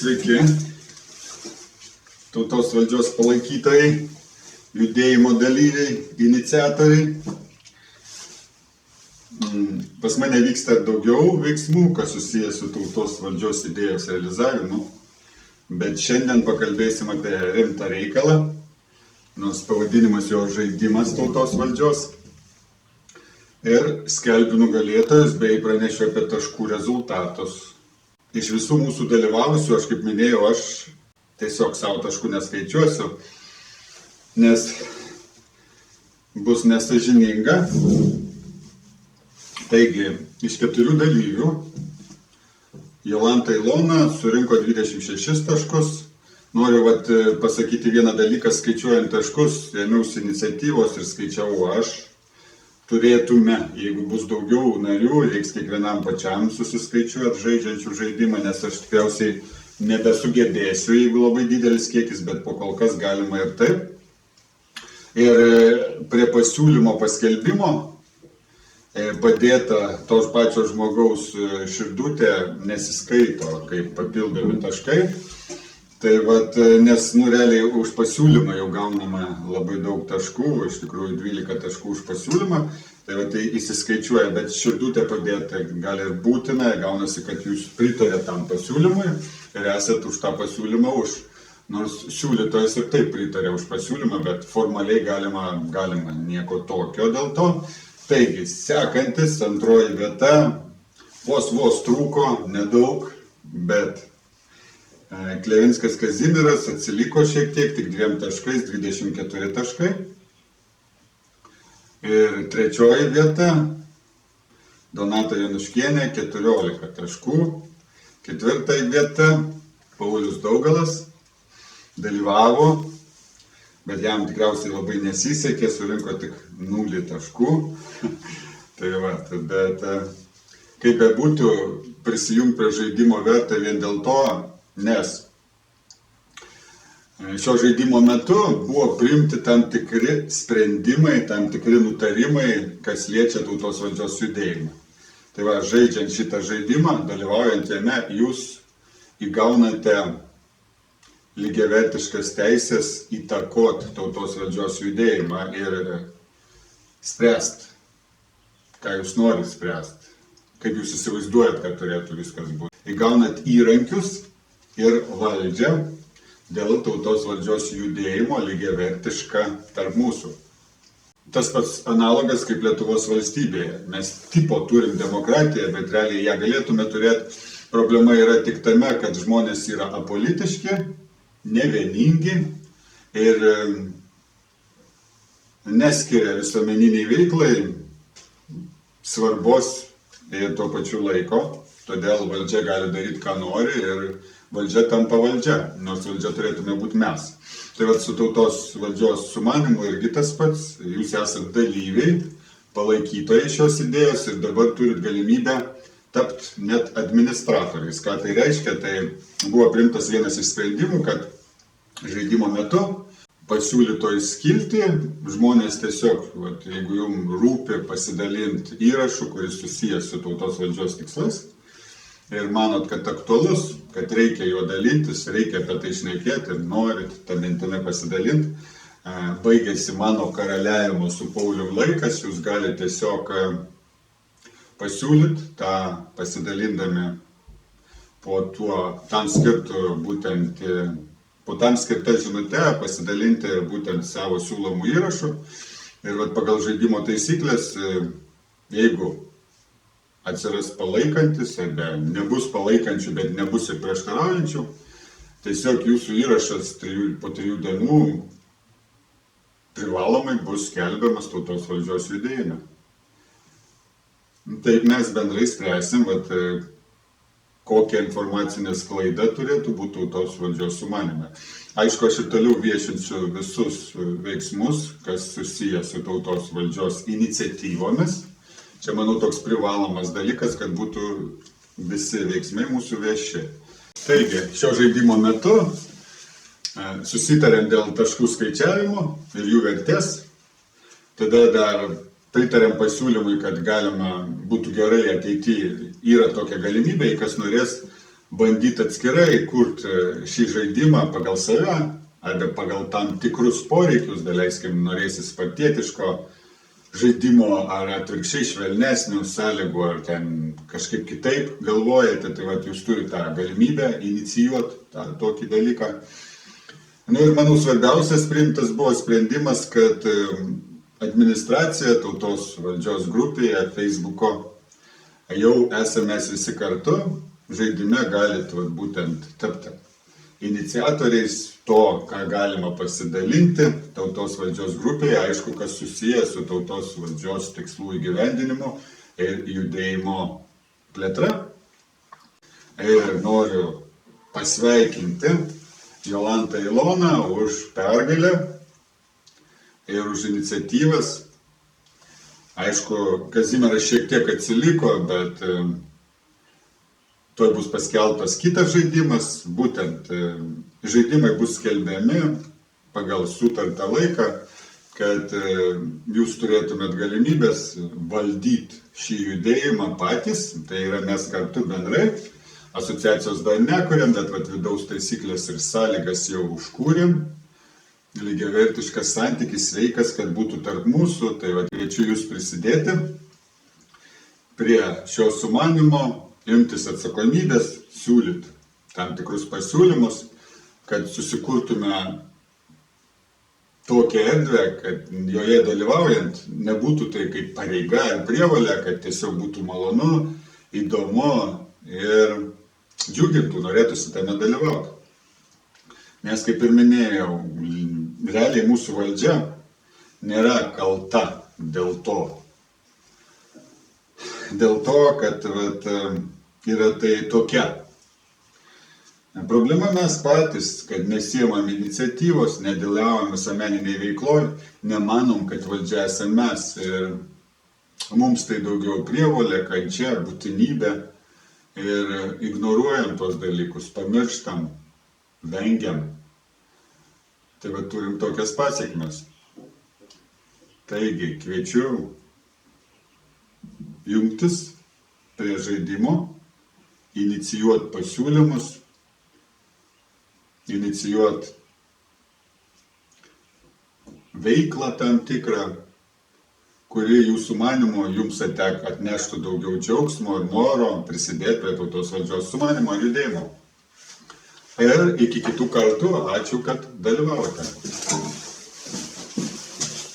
Sveiki, tautos valdžios palaikytojai, judėjimo dalyviai, iniciatoriai. Pas mane vyksta daugiau veiksmų, kas susijęs su tautos valdžios idėjos realizavimu, bet šiandien pakalbėsim apie rimtą reikalą, nors pavadinimas jo žaidimas tautos valdžios. Ir skelbiu nugalėtojus bei pranešiu apie taškų rezultatus. Iš visų mūsų dalyvavusių, aš kaip minėjau, aš tiesiog savo taškų neskaičiuosiu, nes bus nesąžininga. Taigi, iš 4 dalyvių Jolanta Ilona surinko 26 taškus. Noriu pasakyti vieną dalyką, skaičiuojant taškus, ėmiausi iniciatyvos ir skaičiavau aš. Turėtume, jeigu bus daugiau narių, reiks kiekvienam pačiam susiskaičiuoti žaidžiančių žaidimą, nes aš tikriausiai nebesugebėsiu, jeigu labai didelis kiekis, bet po kol kas galima ir taip. Ir prie pasiūlymo paskelbimo padėta tos pačios žmogaus širdutė nesiskaito kaip papildomi taškai. Tai nes realiai už pasiūlymą jau gaunama labai daug taškų, iš tikrųjų 12 taškų už pasiūlymą, tai įsiskaičiuoja, bet širdutė padėta gali ir būtina, gaunasi, kad jūs pritarėte tam pasiūlymui ir esate už tą pasiūlymą už. Nors siūlytojas ir taip pritarė už pasiūlymą, bet formaliai galima nieko tokio dėl to. Taigi, sekantis, antroji vieta, vos trūko, nedaug, bet Klevinskas Kazimieras atsiliko šiek tiek, tik 2 taškais, 24 taškai. Ir trečioji vieta, Donata Januškienė, 14 taškų. Ketvirtoji vieta, Paulius Daugalas, dalyvavo, bet jam tikriausiai labai nesisekė, surinko tik 0 taškų. Bet kaip bebūtų, prisijungti prie žaidimo verta vien dėl to, nes šio žaidimo metu buvo priimti tam tikri sprendimai, tam tikri nutarimai, kas liečia tautos valdžios judėjimą. Tai žaidžiant šitą žaidimą, dalyvaujant jame, jūs įgaunate lygiavertiškas teisės įtakoti tautos valdžios judėjimą ir spręsti, ką jūs norite spręsti, kaip jūs įsivaizduojat, kad turėtų viskas būti. Įgaunat įrankius ir valdžią dėl tautos valdžios judėjimo lygiavertiška tarp mūsų. Tas pats analogas kaip Lietuvos valstybėje. Mes tipo turim demokratiją, bet realiai ją galėtume turėti. Problema yra tik tame, kad žmonės yra apolitiški, nevieningi ir neskiria visuomeniniai veiklai svarbos ir tuo pačiu laiko. Todėl valdžia gali daryti, ką nori ir valdžia tampa valdžia, nors valdžia turėtume būti mes. Tai su tautos valdžios sumanymu irgi tas pats, jūs esate dalyviai, palaikytojai šios idėjos ir dabar turit galimybę tapti net administratoriais. Ką tai reiškia? Tai buvo priimtas vienas iš sprendimų, kad žaidimo metu pasiūlytoj skilti žmonės tiesiog, jeigu jums rūpi pasidalinti įrašu, kuris susijęs su tautos valdžios tikslais, ir manot, kad aktualus, kad reikia juo dalintis, reikia apie tai šnekėti ir norit tą mintimį pasidalinti, baigėsi mano karaliavimo su Paulium laikas, jūs galite tiesiog pasiūlyti tą pasidalindami po tam skirtą žinutę, pasidalinti būtent savo siūlomų įrašų. Ir pagal žaidimo taisyklės, jeigu atsiras palaikantis, arba nebus palaikančių, bet nebus ir prieštaraujančių, tiesiog jūsų įrašas po 3 dienų privalomai bus skelbiamas tautos valdžios judėjime. Taip mes bendrai spręsim, kokia informacinė sklaida turėtų būti tautos valdžios sumanime. Aišku, aš ir toliau viešinsiu visus veiksmus, kas susiję su tautos valdžios iniciatyvomis. Čia, manau, toks privalomas dalykas, kad būtų visi veiksmai mūsų vieši. Taigi, šio žaidimo metu susitarėm dėl taškų skaičiavimo ir jų vertės. Tada dar pritarėm pasiūlymui, kad galima būtų gerai ateityje, yra tokia galimybė, kas norės bandyti atskirai kurti šį žaidimą pagal save, arba pagal tam tikrus poreikius, daleiskim, norėsis spartietiško žaidimo, ar atvirkščiai švelnesnių sąlygų, ar ten kažkaip kitaip galvojate, tai vat, jūs turite tą galimybę inicijuoti tą tokį dalyką. Ir manau, svarbiausias priimtas buvo sprendimas, kad administracija tautos valdžios grupėje Facebook'o jau esame visi kartu, žaidime galit būtent tapti iniciatoriais to, ką galima pasidalinti tautos valdžios grupėje, aišku, kas susijęs su tautos valdžios tikslų įgyvendinimu ir judėjimo plėtra. Ir noriu pasveikinti Jolantą Iloną už pergalę ir už iniciatyvas. Aišku, Kazimieras šiek tiek atsiliko, bet tuoj bus paskelbtas kitas žaidimas, būtent žaidimai bus skelbiami pagal sutartą laiką, kad jūs turėtumėt galimybės valdyti šį judėjimą patys, tai yra mes kartu bendrai, asociacijos dar nekuriam, bet vidaus taisyklės ir sąlygas jau užkūrėm, lygiavertiškas santykis sveikas, kad būtų tarp mūsų, tai kviečiu jūs prisidėti prie šio sumanimo, imtis atsakomybės, siūlyti tam tikrus pasiūlymus, kad susikurtume tokią erdvę, kad joje dalyvaujant nebūtų tai kaip pareiga ar prievolė, kad tiesiog būtų malonu, įdomu ir džiugintų, norėtųsi tame dalyvauti. Nes, kaip ir minėjau, realiai mūsų valdžia nėra kalta dėl to. Dėl to, kad yra tai tokia. Problema mes patys, kad nesiemam iniciatyvos, nedalyvaujam visuomeniniai veikloj, nemanom, kad valdžia esame mes. Ir mums tai daugiau prievolė, kančia, būtinybė. Ir ignoruojam tos dalykus, pamirštam, vengiam. Tai turim tokias pasekmes. Taigi, kviečiu jungtis prie žaidimo, inicijuoti pasiūlymus, inicijuoti veiklą tam tikrą, kuri jūsų manymu jums atneštų daugiau džiaugsmo ir noro prisidėti prie tautos valdžios sumanymo ir judėjimo. Ir iki kitų kartų, ačiū, kad dalyvavote.